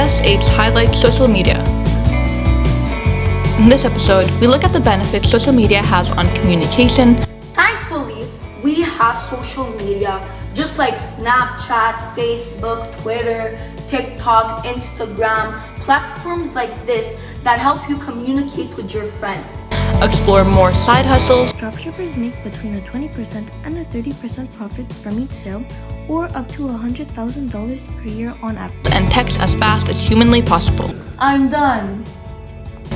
SH highlights social media. In this episode, we look at the benefits social media has on communication. Thankfully, we have social media just like Snapchat, Facebook, Twitter, TikTok, Instagram, platforms like this that help you communicate with your friends. Explore more side hustles. Dropshippers make between a 20% and a 30% profit from each sale, or up to $100,000 per year on average. And text as fast as humanly possible. I'm done.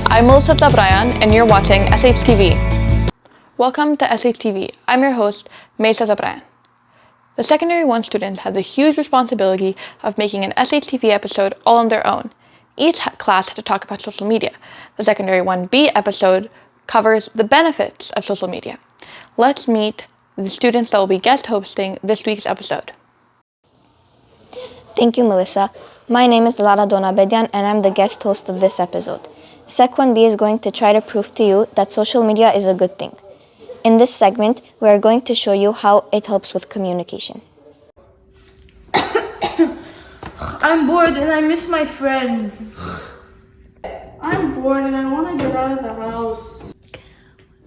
I'm Melissa Zabrayan, and you're watching SHTV. Welcome to SHTV. I'm your host, Melissa Zabrayan. The Secondary 1 students had the huge responsibility of making an SHTV episode all on their own. Each class had to talk about social media. The Secondary 1B episode covers the benefits of social media. Let's meet the students that will be guest hosting this week's episode. Thank you, Melissa. My name is Lara Donabedian, and I'm the guest host of this episode. Sec 1B is going to try to prove to you that social media is a good thing. In this segment, we are going to show you how it helps with communication. I'm bored and I miss my friends. I'm bored and I want to get out of the house.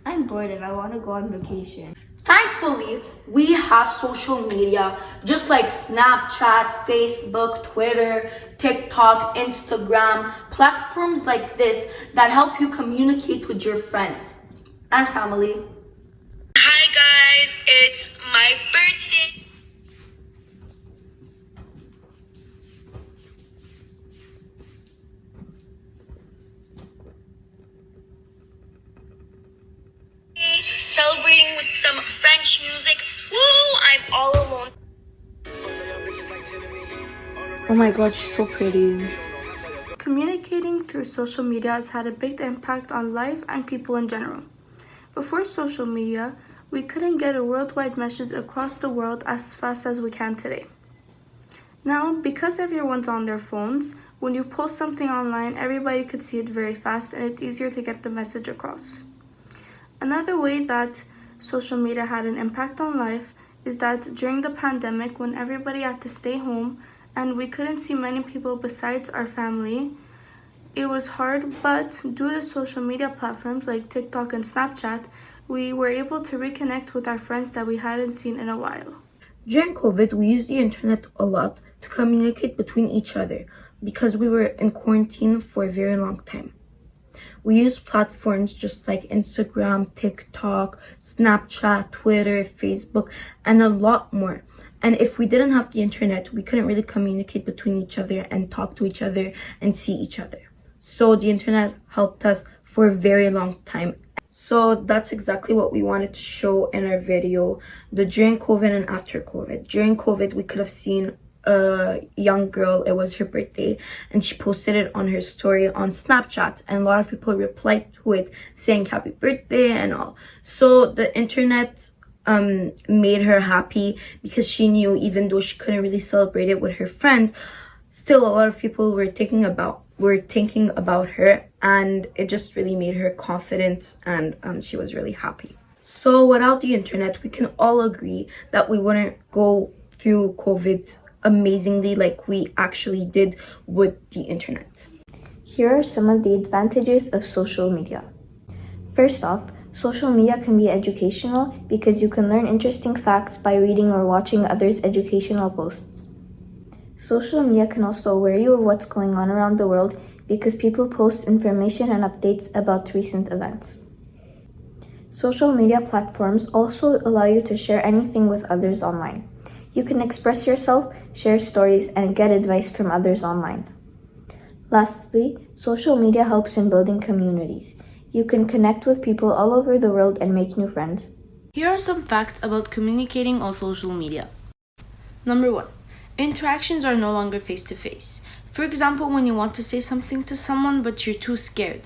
I'm bored and I want to go on vacation. Thankfully, we have social media just like Snapchat, Facebook, Twitter, TikTok, Instagram, platforms like this that help you communicate with your friends and family. Hi guys, it's my birthday. Celebrating with some French music. Woo! I'm all alone. Oh my god, she's so pretty. Communicating through social media has had a big impact on life and people in general. Before social media, we couldn't get a worldwide message across the world as fast as we can today. Now, because everyone's on their phones, when you post something online, everybody could see it very fast and it's easier to get the message across. Another way that social media had an impact on life is that during the pandemic, when everybody had to stay home and we couldn't see many people besides our family, it was hard, but due to social media platforms like TikTok and Snapchat, we were able to reconnect with our friends that we hadn't seen in a while. During COVID, we used the internet a lot to communicate between each other because we were in quarantine for a very long time. We used platforms just like Instagram, TikTok, Snapchat, Twitter, Facebook, and a lot more. And if we didn't have the internet, we couldn't really communicate between each other and talk to each other and see each other. So the internet helped us for a very long time. So that's exactly what we wanted to show in our video, the during COVID and after COVID. During COVID, we could have seen a young girl, it was her birthday, and she posted it on her story on Snapchat, and a lot of people replied to it saying happy birthday and all. So the internet made her happy because she knew even though she couldn't really celebrate it with her friends, still a lot of people were thinking about her, and it just really made her confident, and she was really happy. So without the internet, we can all agree that we wouldn't go through COVID amazingly like we actually did with the internet. Here are some of the advantages of social media. First off, social media can be educational because you can learn interesting facts by reading or watching others' educational posts. Social media can also aware you of what's going on around the world because people post information and updates about recent events. Social media platforms also allow you to share anything with others online. You can express yourself, share stories, and get advice from others online. Lastly, social media helps in building communities. You can connect with people all over the world and make new friends. Here are some facts about communicating on social media. Number 1. Interactions are no longer face-to-face. For example, when you want to say something to someone but you're too scared.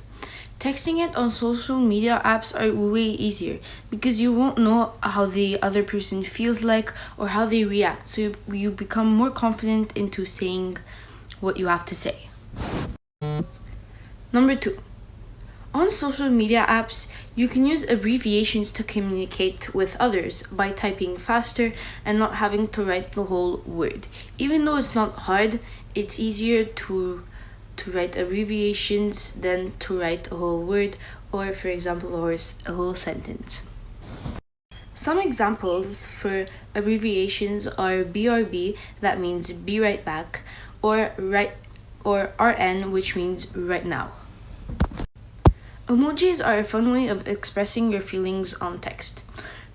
Texting it on social media apps are way easier because you won't know how the other person feels like or how they react, so you become more confident into saying what you have to say. Number 2. On social media apps, you can use abbreviations to communicate with others by typing faster and not having to write the whole word. Even though it's not hard, it's easier to to write abbreviations than to write a whole word or, for example, a whole sentence. Some examples for abbreviations are BRB, that means be right back, or RN, which means right now. Emojis are a fun way of expressing your feelings on text.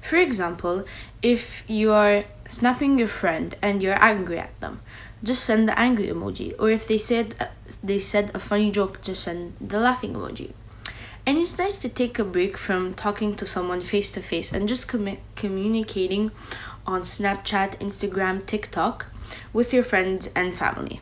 For example, if you are snapping your friend and you're angry at them, just send the angry emoji. Or if they said a funny joke, just send the laughing emoji. And it's nice to take a break from talking to someone face to face and just communicating on Snapchat, Instagram, TikTok with your friends and family.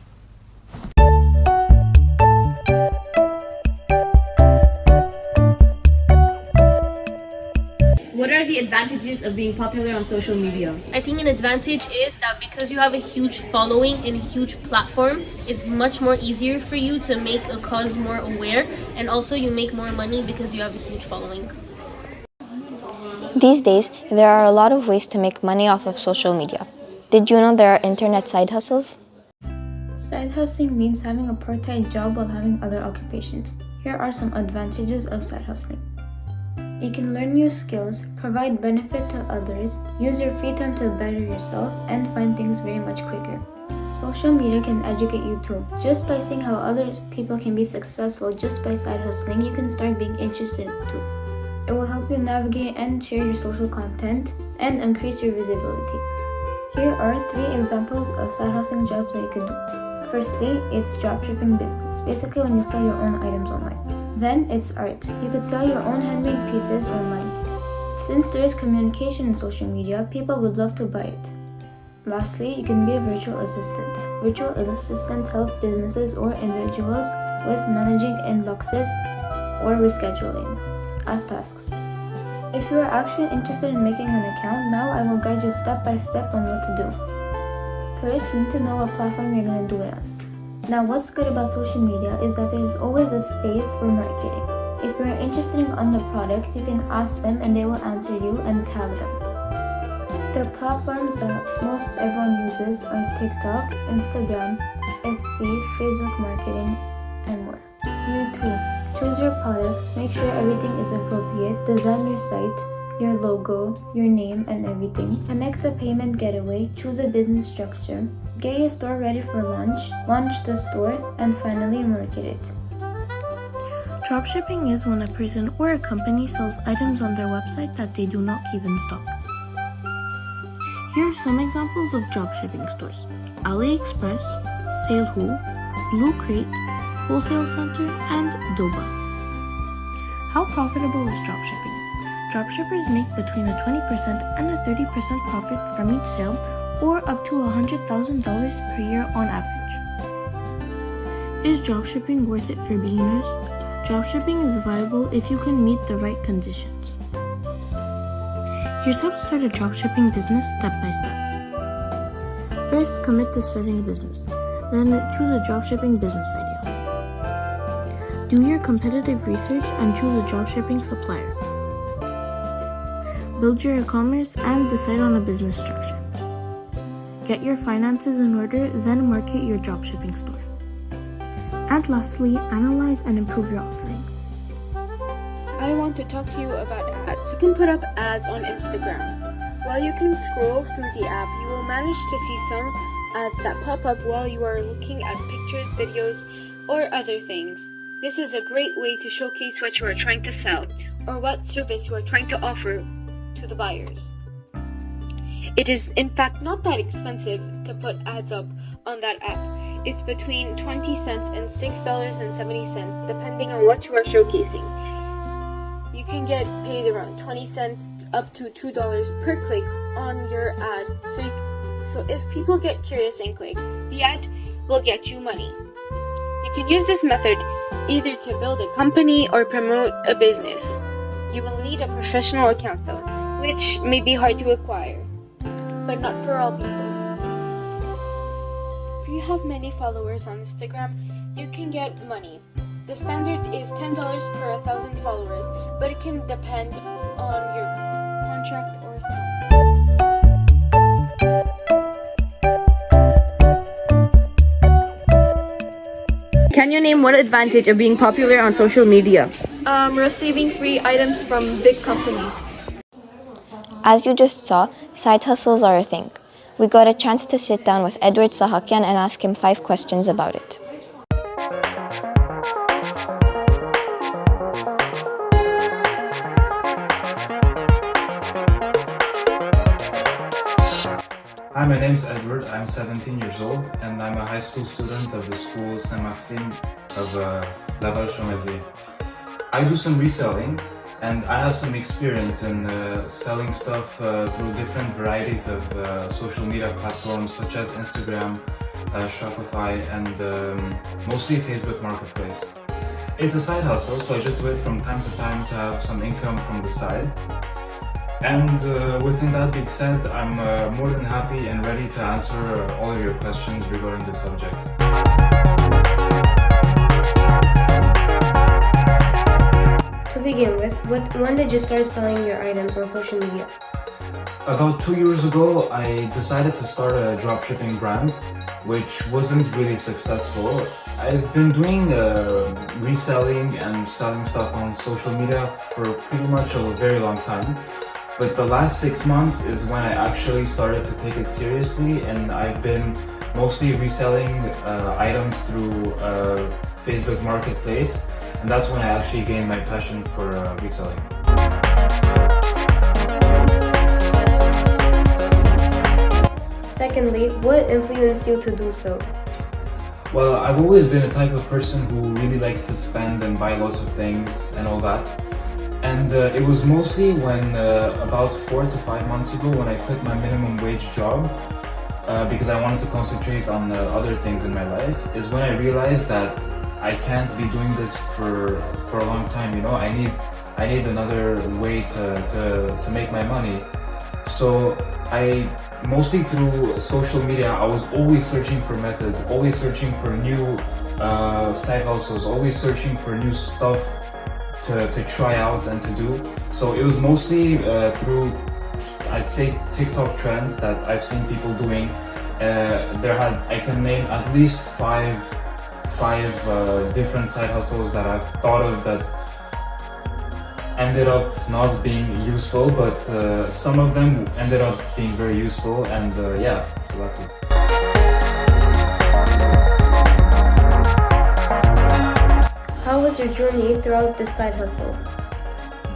What are the advantages of being popular on social media? I think an advantage is that because you have a huge following and a huge platform, it's much more easier for you to make a cause more aware, and also you make more money because you have a huge following. These days, there are a lot of ways to make money off of social media. Did you know there are internet side hustles? Side hustling means having a part-time job while having other occupations. Here are some advantages of side hustling. You can learn new skills, provide benefit to others, use your free time to better yourself, and find things very much quicker. Social media can educate you too. Just by seeing how other people can be successful just by side hustling, you can start being interested too. It will help you navigate and share your social content and increase your visibility. Here are 3 examples of side hustling jobs that you can do. Firstly, it's dropshipping business, basically when you sell your own items online. Then it's art. You could sell your own handmade pieces online. Since there is communication in social media, people would love to buy it. Lastly, you can be a virtual assistant. Virtual assistants help businesses or individuals with managing inboxes or rescheduling as tasks. If you are actually interested in making an account, now I will guide you step by step on what to do. First, you need to know what platform you're going to do it on. Now, what's good about social media is that there's always a space for marketing. If you're interested on the product, you can ask them and they will answer you and tag them. The platforms that most everyone uses are TikTok, Instagram, Etsy, Facebook marketing, and more. You too. Choose your products, make sure everything is appropriate, design your site, your logo, your name, and everything. Connect the payment gateway, choose a business structure, get your store ready for launch the store, and finally market it. Dropshipping is when a person or a company sells items on their website that they do not keep in stock. Here are some examples of dropshipping stores: AliExpress, Salehu, Blue Crate, Wholesale Center, and Doba. How profitable is dropshipping? Dropshippers make between a 20% and a 30% profit from each sale, or up to $100,000 per year on average. Is dropshipping worth it for beginners? Dropshipping is viable if you can meet the right conditions. Here's how to start a dropshipping business step by step. First, commit to starting a business. Then choose a dropshipping business idea. Do your competitive research and choose a dropshipping supplier. Build your e-commerce and decide on a business structure. Get your finances in order, then market your dropshipping store. And lastly, analyze and improve your offering. I want to talk to you about ads. You can put up ads on Instagram. While you can scroll through the app, you will manage to see some ads that pop up while you are looking at pictures, videos, or other things. This is a great way to showcase what you are trying to sell or what service you are trying to offer to the buyers. It is in fact not that expensive to put ads up on that app. It's between 20 cents and $6.70 depending on what you are showcasing. You can get paid around 20 cents up to $2 per click on your ad. So if people get curious and click, the ad will get you money. You can use this method either to build a company or promote a business. You will need a professional account though, which may be hard to acquire, but not for all people. If you have many followers on Instagram, you can get money. The standard is $10 per 1,000 followers, but it can depend on your contract or sponsor. Can you name one advantage of being popular on social media? Receiving free items from big companies. As you just saw, side hustles are a thing. We got a chance to sit down with Edward Sahakyan and ask him 5 questions about it. Hi, my name is Edward. I'm 17 years old and I'm a high school student of the school Saint-Maxime of Laval Chaumézier. I do some reselling and I have some experience in selling stuff through different varieties of social media platforms such as Instagram, Shopify and mostly Facebook Marketplace. It's a side hustle, so I just do it from time to time to have some income from the side. And within that being said, I'm more than happy and ready to answer all of your questions regarding this subject. To begin with, when did you start selling your items on social media? About 2 years ago, I decided to start a dropshipping brand, which wasn't really successful. I've been doing reselling and selling stuff on social media for pretty much a very long time. But the last 6 months is when I actually started to take it seriously, and I've been mostly reselling items through Facebook Marketplace, and that's when I actually gained my passion for reselling. Secondly, what influenced you to do so? Well, I've always been a type of person who really likes to spend and buy lots of things and all that. And it was mostly when about 4 to 5 months ago when I quit my minimum wage job because I wanted to concentrate on other things in my life, is when I realized that I can't be doing this for a long time, you know. I need another way to make my money. So I mostly through social media, I was always searching for methods, always searching for new side hustles, always searching for new stuff to try out and to do. So it was mostly through, I'd say, TikTok trends that I've seen people doing. I can name at least five different side hustles that I've thought of that ended up not being useful, but some of them ended up being very useful, and yeah, so that's it. How was your journey throughout this side hustle?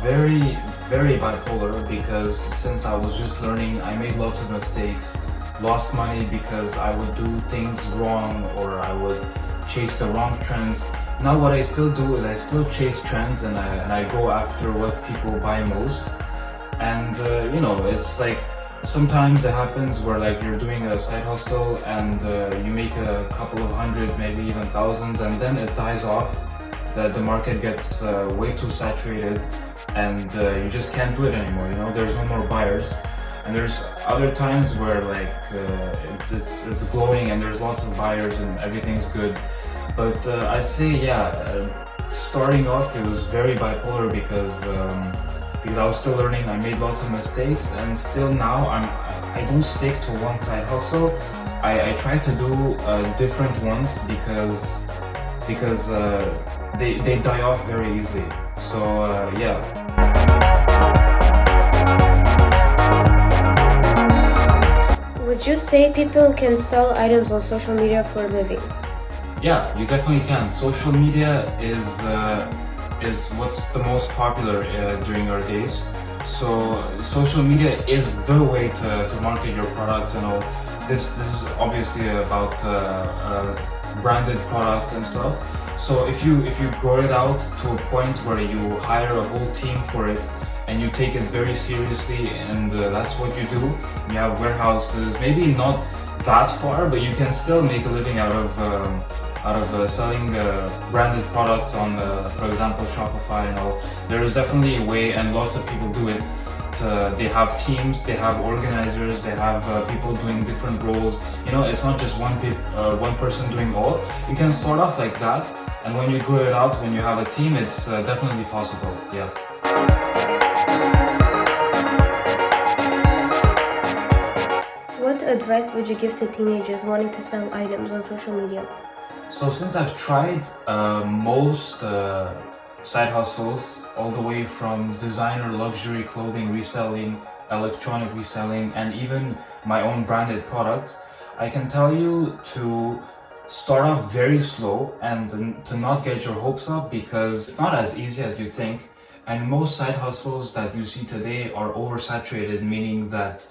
Very, very bipolar, because since I was just learning, I made lots of mistakes, lost money because I would do things wrong or I would chase the wrong trends. Now what I still do is I still chase trends and I go after what people buy most. And you know, it's like sometimes it happens where like you're doing a side hustle and you make a couple of hundreds, maybe even thousands, and then it dies off. The market gets way too saturated and you just can't do it anymore, you know, there's no more buyers. And there's other times where like it's glowing and there's lots of buyers and everything's good. But I'd say, yeah, starting off it was very bipolar because I was still learning. I made lots of mistakes, and still now I don't stick to one side hustle. I try to do different ones because they die off very easily. So yeah. Would you say people can sell items on social media for a living? Yeah, you definitely can. Social media is what's the most popular during our days. So social media is the way to market your products and all. This is obviously about branded products and stuff. So if you grow it out to a point where you hire a whole team for it and you take it very seriously, and that's what you do. You have warehouses, maybe not that far, but you can still make a living out of selling branded products on, for example, Shopify and all. There is definitely a way, and lots of people do it. They have teams, they have organizers, they have people doing different roles. You know, it's not just one person doing all. You can start off like that, and when you grow it out, when you have a team, it's definitely possible. Yeah. What advice would you give to teenagers wanting to sell items on social media? So since I've tried most side hustles, all the way from designer luxury clothing reselling, electronic reselling, and even my own branded products, I can tell you to start off very slow and to not get your hopes up, because it's not as easy as you think. And most side hustles that you see today are oversaturated, meaning that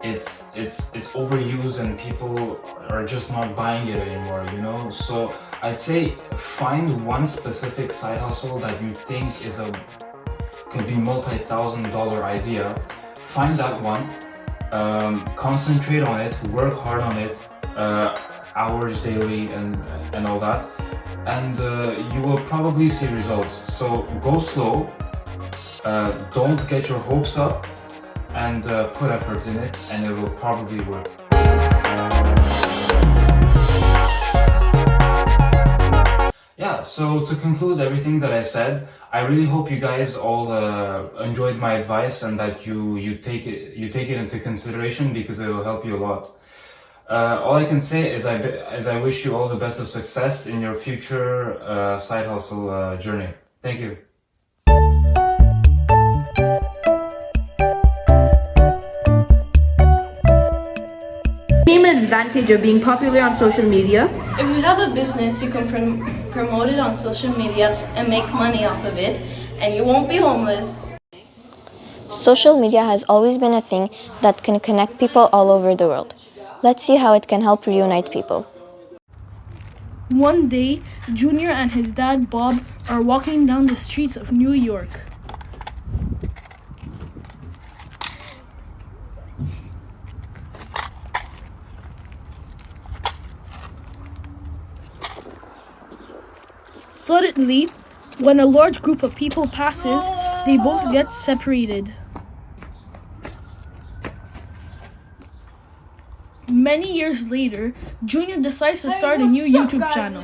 it's overused and people are just not buying it anymore, you know? So I'd say find one specific side hustle that you think could be multi-$1,000 idea. Find that one, concentrate on it, work hard on it, hours daily and all that, and you will probably see results. So go slow, don't get your hopes up, and put effort in it, and it will probably work. Yeah, so to conclude everything that I said, I really hope you guys all enjoyed my advice and that you take it into consideration, because it will help you a lot. All I can say is I wish you all the best of success in your future side hustle journey. Thank you. Name an advantage of being popular on social media. If you have a business, you can promote it on social media and make money off of it, and you won't be homeless. Social media has always been a thing that can connect people all over the world. Let's see how it can help reunite people. One day, Junior and his dad Bob are walking down the streets of New York. Suddenly, when a large group of people passes, they both get separated. Many years later, Junior decides to start a new YouTube channel,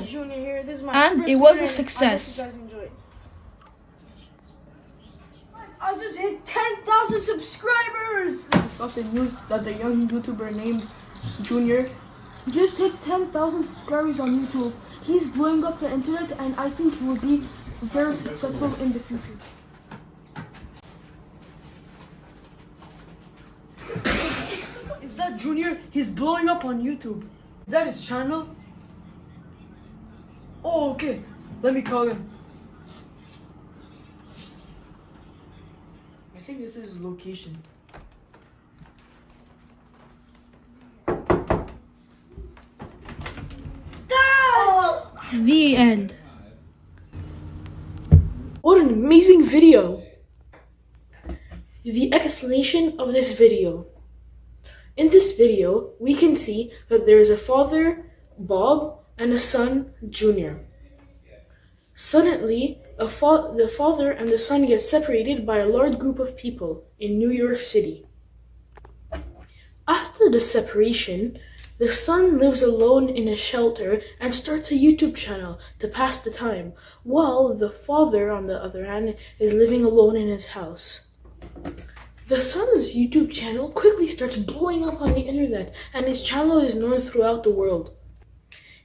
and it was a success. I just hit 10,000 subscribers! Got the news that the young YouTuber named Junior just hit 10,000 subscribers on YouTube. He's blowing up the internet, and I think he will be very successful in the future. Is that Junior? He's blowing up on YouTube. Is that his channel? Oh, okay. Let me call him. I think this is his location. The end. What an amazing video! The explanation of this video. In this video, we can see that there is a father, Bob, and a son, Junior. Suddenly, the father and the son get separated by a large group of people in New York City. After the separation, the son lives alone in a shelter and starts a YouTube channel to pass the time, while the father, on the other hand, is living alone in his house. The son's YouTube channel quickly starts blowing up on the internet, and his channel is known throughout the world.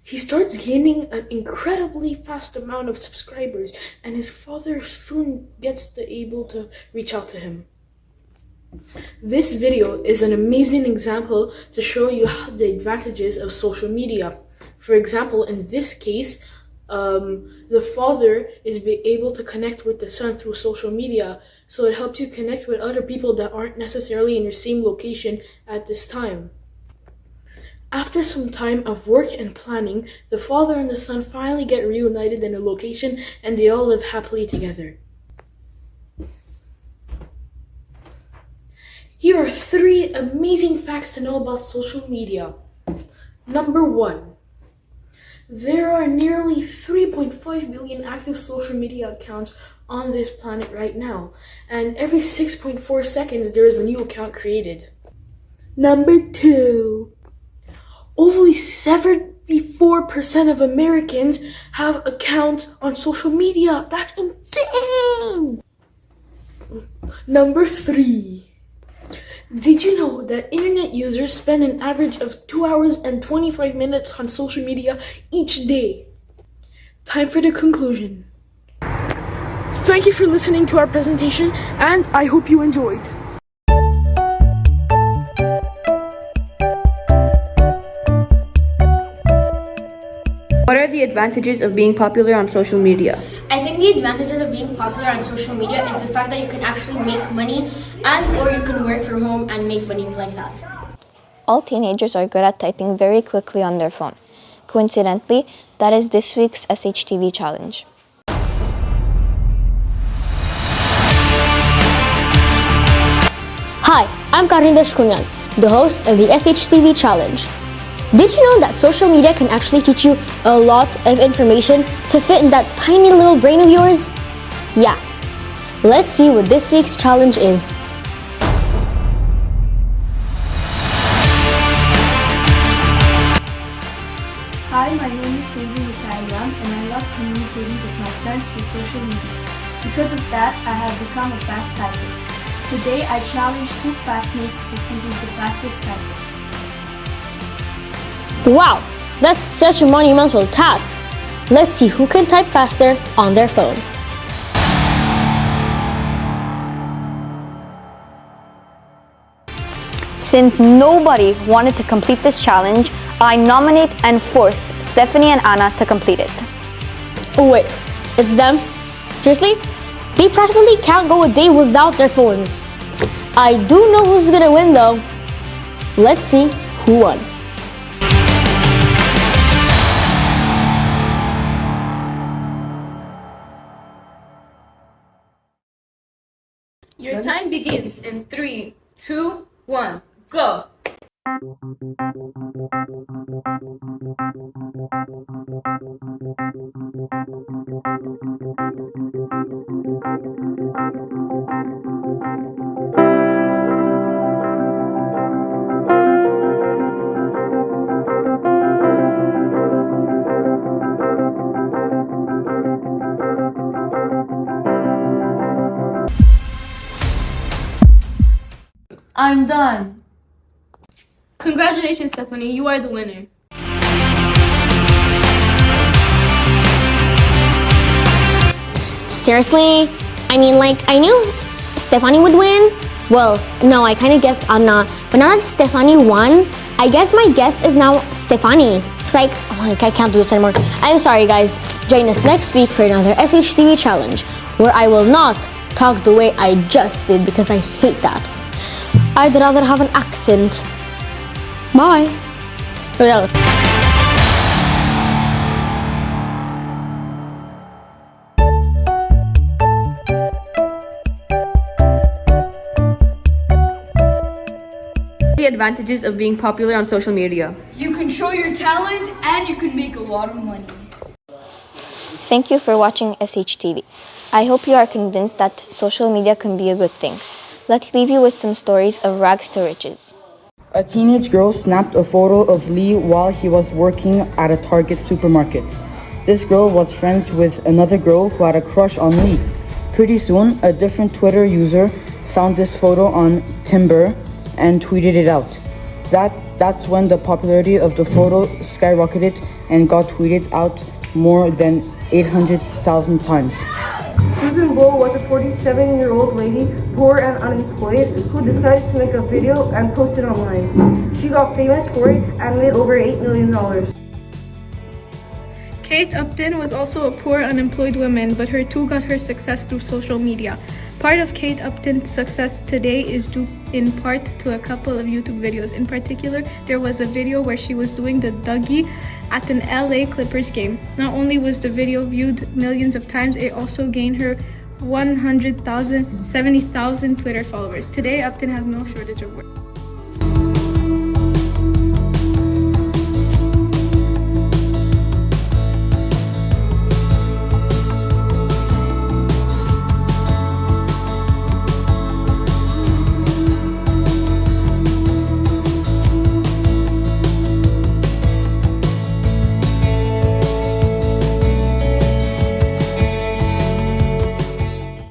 He starts gaining an incredibly fast amount of subscribers, and his father soon gets able to reach out to him. This video is an amazing example to show you the advantages of social media. For example, in this case, the father is able to connect with the son through social media, so it helps you connect with other people that aren't necessarily in your same location at this time. After some time of work and planning, the father and the son finally get reunited in a location, and they all live happily together. Here are 3 amazing facts to know about social media. Number 1. There are nearly 3.5 billion active social media accounts on this planet right now, and every 6.4 seconds there is a new account created. Number 2. Only 74% of Americans have accounts on social media. That's insane! Number 3. Did you know that internet users spend an average of 2 hours and 25 minutes on social media each day? Time for the conclusion. Thank you for listening to our presentation, and I hope you enjoyed. What are the advantages of being popular on social media? I think the advantages of being popular on social media is the fact that you can actually make money or you can work from home and make money like that. All teenagers are good at typing very quickly on their phone. Coincidentally, that is this week's SHTV challenge. Hi, I'm Karindesh Kunyan, the host of the SHTV challenge. Did you know that social media can actually teach you a lot of information to fit in that tiny little brain of yours? Yeah. Let's see what this week's challenge is. Hi, my name is Sahakyan and I love communicating with my friends through social media. Because of that, I have become a fast typer. Today, I challenge 2 classmates to see who's the fastest typer. Wow, that's such a monumental task. Let's see who can type faster on their phone. Since nobody wanted to complete this challenge, I nominate and force Stephanie and Anna to complete it. Oh wait, it's them? Seriously? They practically can't go a day without their phones. I do know who's gonna win though. Let's see who won. Your time begins in 3, 2, 1, go! I'm done. Congratulations, Stephanie. You are the winner. Seriously? I mean, like, I knew Stephanie would win. Well, no, I kind of guessed Anna. But now that Stephanie won, I guess my guess is now Stephanie. It's like, oh, I can't do this anymore. I'm sorry, guys. Join us next week for another SHTV challenge, where I will not talk the way I just did because I hate that. I'd rather have an accent. Bye. The advantages of being popular on social media. You can show your talent and you can make a lot of money. Thank you for watching SHTV. I hope you are convinced that social media can be a good thing. Let's leave you with some stories of rags to riches. A teenage girl snapped a photo of Lee while he was working at a Target supermarket. This girl was friends with another girl who had a crush on Lee. Pretty soon, a different Twitter user found this photo on Timber and tweeted it out. That's when the popularity of the photo skyrocketed and got tweeted out more than 800,000 times. Susan Bull was a 47-year-old lady, poor and unemployed, who decided to make a video and post it online. She got famous for it and made over $8 million. Kate Upton was also a poor, unemployed woman, but her too got her success through social media. Part of Kate Upton's success today is due in part to a couple of YouTube videos. In particular, there was a video where she was doing the Dougie at an LA Clippers game. Not only was the video viewed millions of times, it also gained her 70,000 Twitter followers. Today, Upton has no shortage of work.